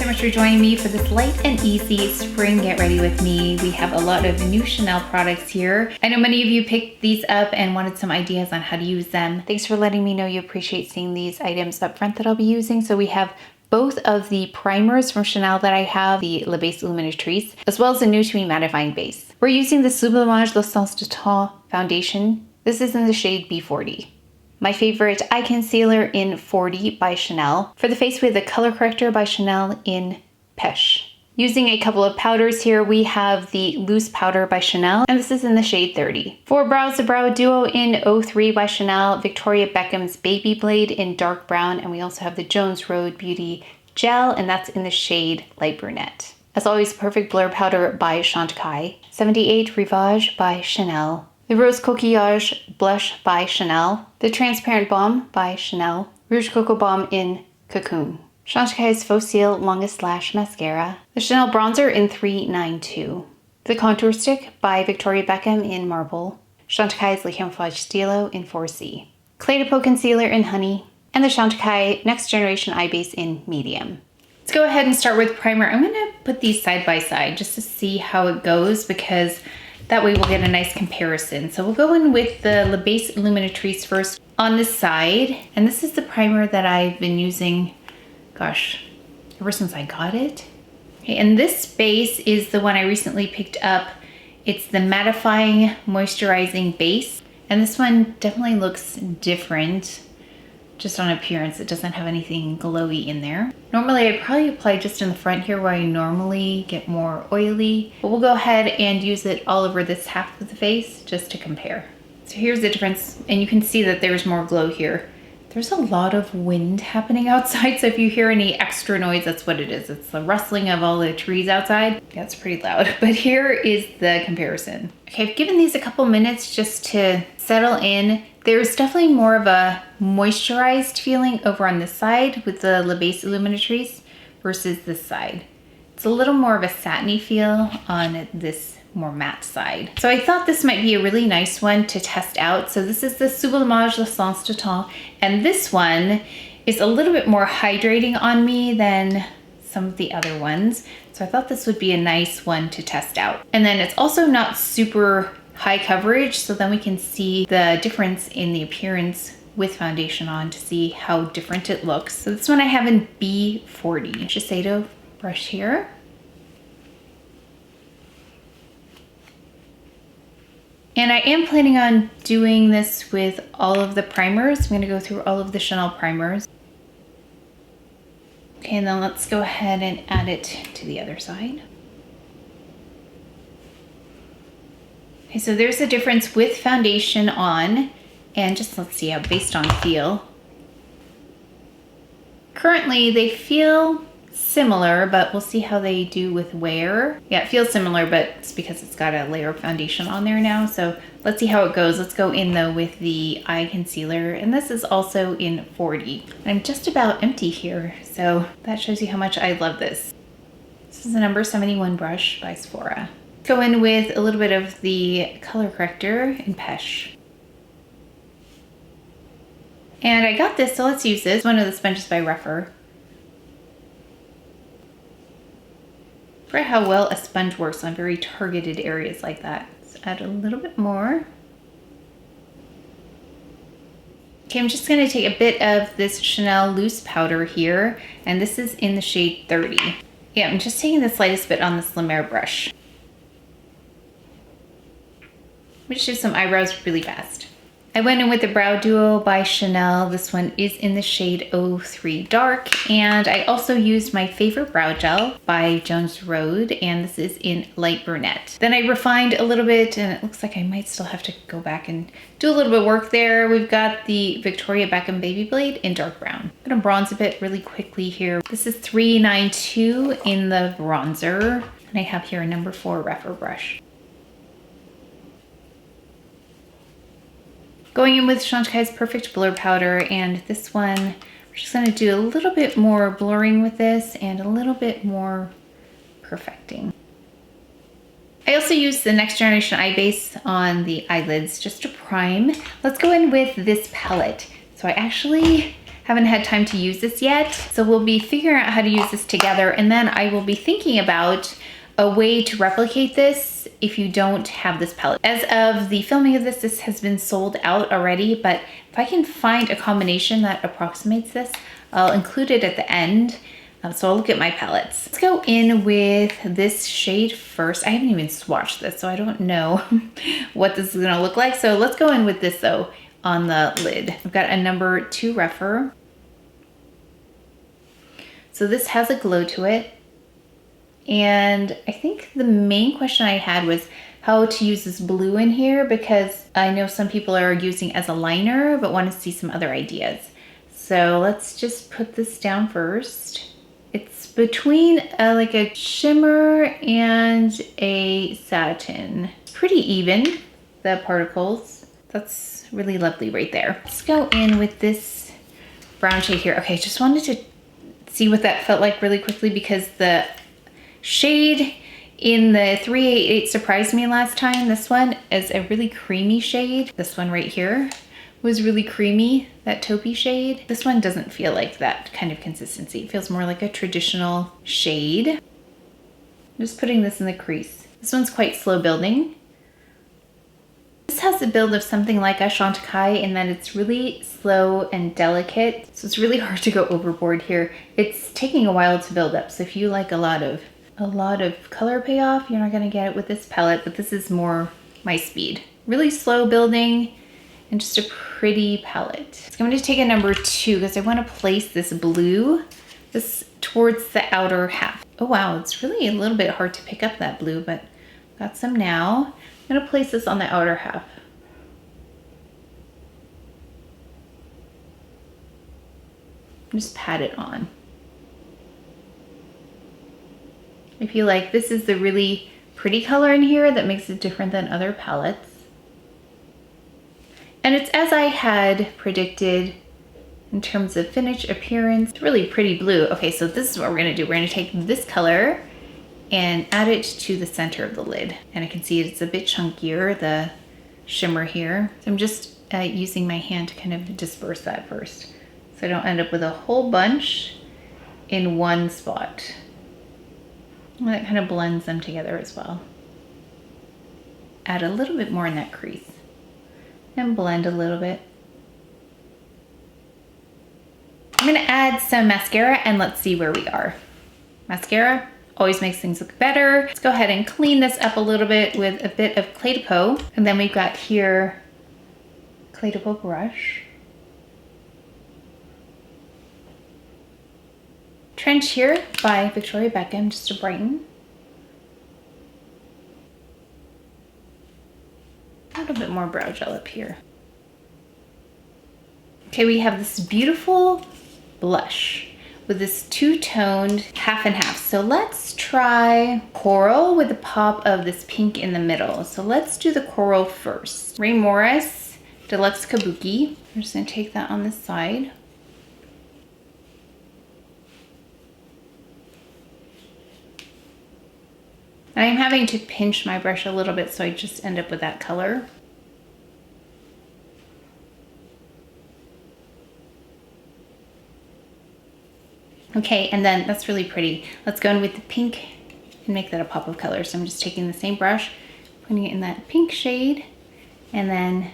so much for joining me for this light and easy spring get ready with me. We have a lot of new Chanel products here. I know many of you picked these up and wanted some ideas on how to use them. Thanks for letting me know you appreciate seeing these items up front that I'll be using. So we have both of the primers from Chanel that I have, the Le Base Illuminatrice, as well as the new to me mattifying base. We're using the Sublimage L'Essence du Temps foundation. This is in the shade B40. My favorite eye concealer in 40 by Chanel. For the face, we have the color corrector by Chanel in Pesche. Using a couple of powders here, we have the loose powder by Chanel, and this is in the shade 30. For brows, the brow duo in 03 by Chanel, Victoria Beckham's Baby Blade in dark brown, and we also have the Jones Road Beauty Gel, and that's in the shade light brunette. As always, perfect blur powder by Chantecaille. 78 Rivage by Chanel. The Rose Coquillage Blush by Chanel. The Transparent Baume by Chanel. Rouge Coco Baume in Cocoon. Chantecaille's Faux Cils Longest Lash Mascara. The Chanel Bronzer in 392. The Contour Stick by Victoria Beckham in Marble. Chantecaille's Le Camoflauge Stylo in 4C. Clé de Peau Concealer in Honey. And the Chantecaille Next Generation Eye Base in Medium. Let's go ahead and start with primer. I'm gonna put these side by side just to see how it goes, because that way we'll get a nice comparison. So we'll go in with the Le Base Illuminatrice first on this side. And this is the primer that I've been using, gosh, ever since I got it. Okay, and this base is the one I recently picked up. It's the mattifying moisturizing base. And this one definitely looks different. Just on appearance, it doesn't have anything glowy in there. Normally I'd probably apply just in the front here where I normally get more oily, but we'll go ahead and use it all over this half of the face just to compare. So here's the difference, and you can see that there's more glow here. There's a lot of wind happening outside, so if you hear any extra noise, that's what it is. It's the rustling of all the trees outside. Yeah, it's pretty loud, but here is the comparison. Okay, I've given these a couple minutes just to settle in. There's definitely more of a moisturized feeling over on this side with the Le Base Illuminatrice versus this side. It's a little more of a satiny feel on this more matte side. So I thought this might be a really nice one to test out. So this is the Sublimage L'Essence du Temps, and this one is a little bit more hydrating on me than some of the other ones. So I thought this would be a nice one to test out. And then it's also not super high coverage, so then we can see the difference in the appearance with foundation on to see how different it looks. So this one I have in B40. Shiseido brush here. And I am planning on doing this with all of the primers. I'm gonna go through all of the Chanel primers. Okay, and then let's go ahead and add it to the other side. Okay, so there's a difference with foundation on, and just let's see how based on feel. Currently they feel similar, but we'll see how they do with wear. Yeah, it feels similar, but it's because it's got a layer of foundation on there now. So let's see how it goes. Let's go in though with the eye concealer, and this is also in 40. I'm just about empty here, so that shows you how much I love this. This is a number 71 brush by Sephora. Go in with a little bit of the color corrector in Pesche. And I got this, so let's use this. One of the sponges by Rephr. I forget how well a sponge works on very targeted areas like that. Let's add a little bit more. Okay, I'm just gonna take a bit of this Chanel loose powder here, and this is in the shade 30. Yeah, I'm just taking the slightest bit on this Mer Brush. Let me just do some eyebrows really fast. I went in with the Brow Duo by Chanel. This one is in the shade 03 Dark. And I also used my favorite brow gel by Jones Road, and this is in Light Brunette. Then I refined a little bit, and it looks like I might still have to go back and do a little bit of work there. We've got the Victoria Beckham Baby Blade in dark brown. I'm gonna bronze a bit really quickly here. This is 392 in the bronzer, and I have here a number 4 Rephr brush. Going in with Chantecaille's Perfect Blur Powder, and this one, we're just gonna do a little bit more blurring with this and a little bit more perfecting. I also used the Next Generation Eye Base on the eyelids just to prime. Let's go in with this palette. So I actually Haven't had time to use this yet. So we'll be figuring out how to use this together, and then I will be thinking about a way to replicate this if you don't have this palette. As of the filming of this, this has been sold out already, but if I can find a combination that approximates this, I'll include it at the end. So I'll look at my palettes. Let's go in with this shade first. I haven't even swatched this, so I don't know what this is gonna look like. So let's go in with this though on the lid. I've got a number 2 Repher. So this has a glow to it. And I think the main question I had was how to use this blue in here, because I know some people are using as a liner, but want to see some other ideas. So let's just put this down first. It's between like a shimmer and a satin. It's pretty even, the particles. That's really lovely right there. Let's go in with this brown shade here. Okay, just wanted to see what that felt like really quickly, because the shade in the 388 surprised me last time. This one is a really creamy shade. This one right here was really creamy, that taupey shade. This one doesn't feel like that kind of consistency. It feels more like a traditional shade. I'm just putting this in the crease. This one's quite slow building. This has a build of something like a Chantecaille in that it's really slow and delicate. So it's really hard to go overboard here. It's taking a while to build up. So if you like a lot of color payoff, you're not gonna get it with this palette, but this is more my speed. Really slow building and just a pretty palette. So I'm gonna take a number 2 because I wanna place this blue, this towards the outer half. Oh wow, it's really a little bit hard to pick up that blue, but got some now. I'm gonna place this on the outer half. Just pat it on. I feel like this is the really pretty color in here that makes it different than other palettes. And it's as I had predicted in terms of finish, appearance. It's really pretty blue. Okay, so this is what we're gonna do. We're gonna take this color and add it to the center of the lid. And I can see it's a bit chunkier, the shimmer here. So I'm just using my hand to kind of disperse that first, so I don't end up with a whole bunch in one spot. And that kind of blends them together as well. Add a little bit more in that crease and blend a little bit. I'm gonna add some mascara and let's see where we are. Mascara always makes things look better. Let's go ahead and clean this up a little bit with a bit of Clé de Peau. And then we've got here Clé de Peau brush. Trench here by Victoria Beckham, just to brighten. A little bit more brow gel up here. Okay, we have this beautiful blush with this two-toned half and half. So let's try coral with a pop of this pink in the middle. So let's do the coral first. Ray Morris Deluxe Kabuki. I'm just gonna take that on this side. And I'm having to pinch my brush a little bit so I just end up with that color. Okay, and then that's really pretty. Let's go in with the pink and make that a pop of color. So I'm just taking the same brush, putting it in that pink shade, and then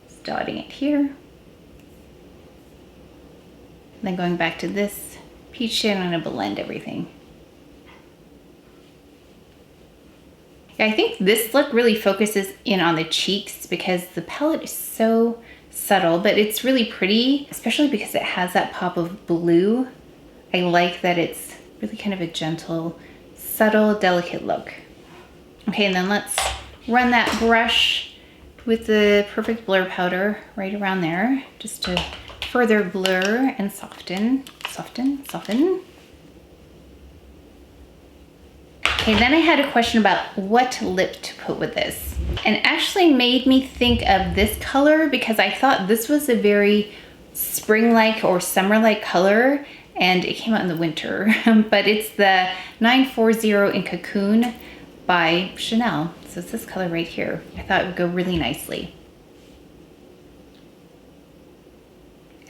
just dotting it here. And then going back to this peach shade, I'm gonna blend everything. Yeah, I think this look really focuses in on the cheeks because the palette is so subtle, but it's really pretty, especially because it has that pop of blue. I like that it's really kind of a gentle, subtle, delicate look. Okay, and then let's run that brush with the Perfect Blur powder right around there, just to further blur and soften. Okay, then I had a question about what lip to put with this, and actually made me think of this color because I thought this was a very spring-like or summer-like color, and it came out in the winter. But it's the 940 in Cocoon by Chanel. So it's this color right here. I thought it would go really nicely.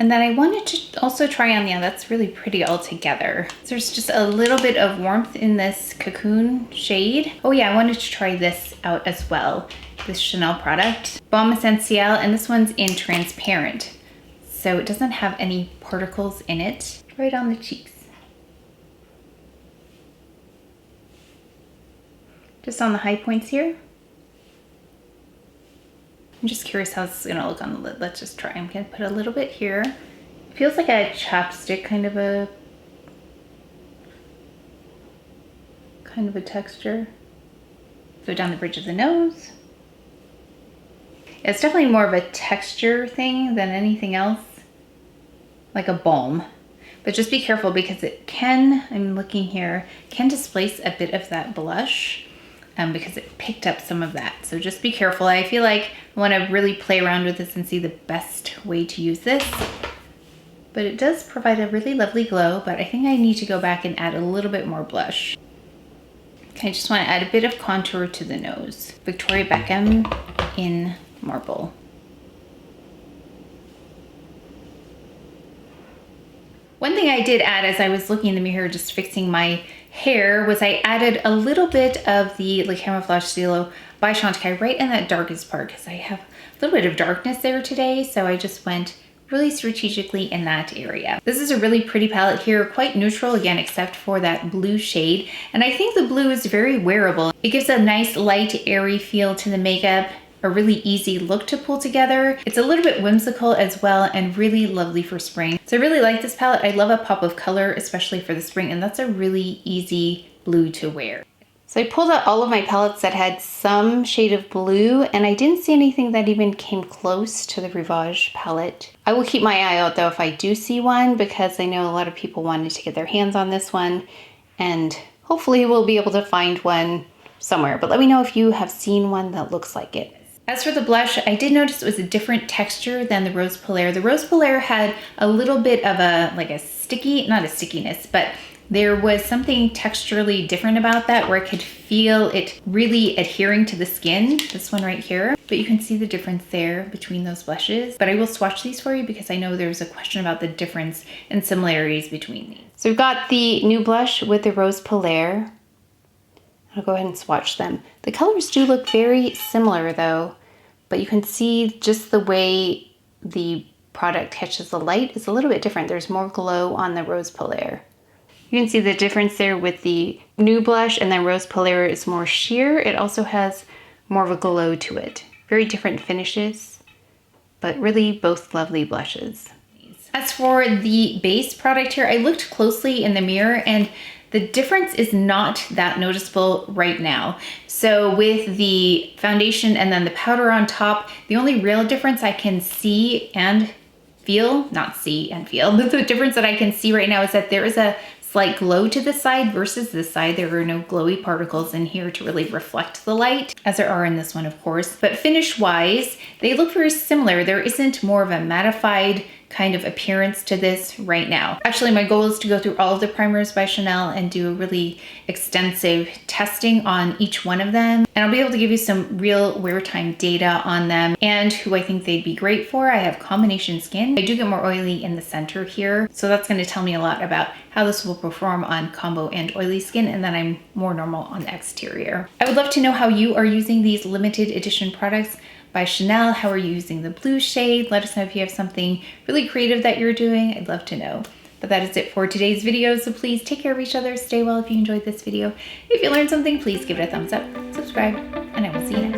And then I wanted to also try on, yeah, that's really pretty all together. There's just a little bit of warmth in this Cocoon shade. Oh yeah, I wanted to try this out as well. This Chanel product. Baume Essentiel, and this one's in transparent. So it doesn't have any particles in it. Right on the cheeks. Just on the high points here. I'm just curious how this is gonna look on the lid. Let's just try. I'm gonna put a little bit here. It feels like a chapstick kind of a texture. Go down the bridge of the nose. It's definitely more of a texture thing than anything else, like a balm. But just be careful because it can, I'm looking here, can displace a bit of that blush because it picked up some of that. So just be careful. I feel like I want to really play around with this and see the best way to use this. But it does provide a really lovely glow, but I think I need to go back and add a little bit more blush. Okay, I just want to add a bit of contour to the nose. Victoria Beckham in Marble. One thing I did add as I was looking in the mirror just fixing my hair was I added a little bit of the Camoflauge Stylo by Chantecaille right in that darkest part because I have a little bit of darkness there today, so I just went really strategically in that area. This is a really pretty palette here, quite neutral again except for that blue shade, and I think the blue is very wearable. It gives a nice light airy feel to the makeup, a really easy look to pull together. It's a little bit whimsical as well and really lovely for spring. So I really like this palette. I love a pop of color, especially for the spring, and that's a really easy blue to wear. So I pulled out all of my palettes that had some shade of blue, and I didn't see anything that even came close to the Rivage palette. I will keep my eye out though if I do see one, because I know a lot of people wanted to get their hands on this one, and hopefully we'll be able to find one somewhere. But let me know if you have seen one that looks like it. As for the blush, I did notice it was a different texture than the Rose Polaire. The Rose Polaire had a little bit of a, like a sticky, not a stickiness, but there was something texturally different about that where I could feel it really adhering to the skin, this one right here. But you can see the difference there between those blushes. But I will swatch these for you because I know there's a question about the difference and similarities between these. So we've got the new blush with the Rose Polaire. I'll go ahead and swatch them. The colors do look very similar though, but you can see just the way the product catches the light is a little bit different. There's more glow on the Rose Polaire. You can see the difference there with the new blush, and then Rose Polaire is more sheer. It also has more of a glow to it. Very different finishes, but really both lovely blushes. As for the base product here, I looked closely in the mirror and the difference is not that noticeable right now. So with the foundation and then the powder on top, the only real difference I can see and feel, not see and feel, but the difference that I can see right now is that there is a slight glow to the side versus this side. There are no glowy particles in here to really reflect the light, as there are in this one, of course. But finish-wise, they look very similar. There isn't more of a mattified kind of appearance to this right now. Actually, my goal is to go through all of the primers by Chanel and do a really extensive testing on each one of them. And I'll be able to give you some real wear time data on them and who I think they'd be great for. I have combination skin. I do get more oily in the center here, so that's going to tell me a lot about how this will perform on combo and oily skin, and then I'm more normal on the exterior. I would love to know how you are using these limited edition products by Chanel. How are you using the blue shade? Let us know if you have something really creative that you're doing. I'd love to know. But that is it for today's video, so please take care of each other, stay well if you enjoyed this video. If you learned something, please give it a thumbs up, subscribe, and I will see you next time.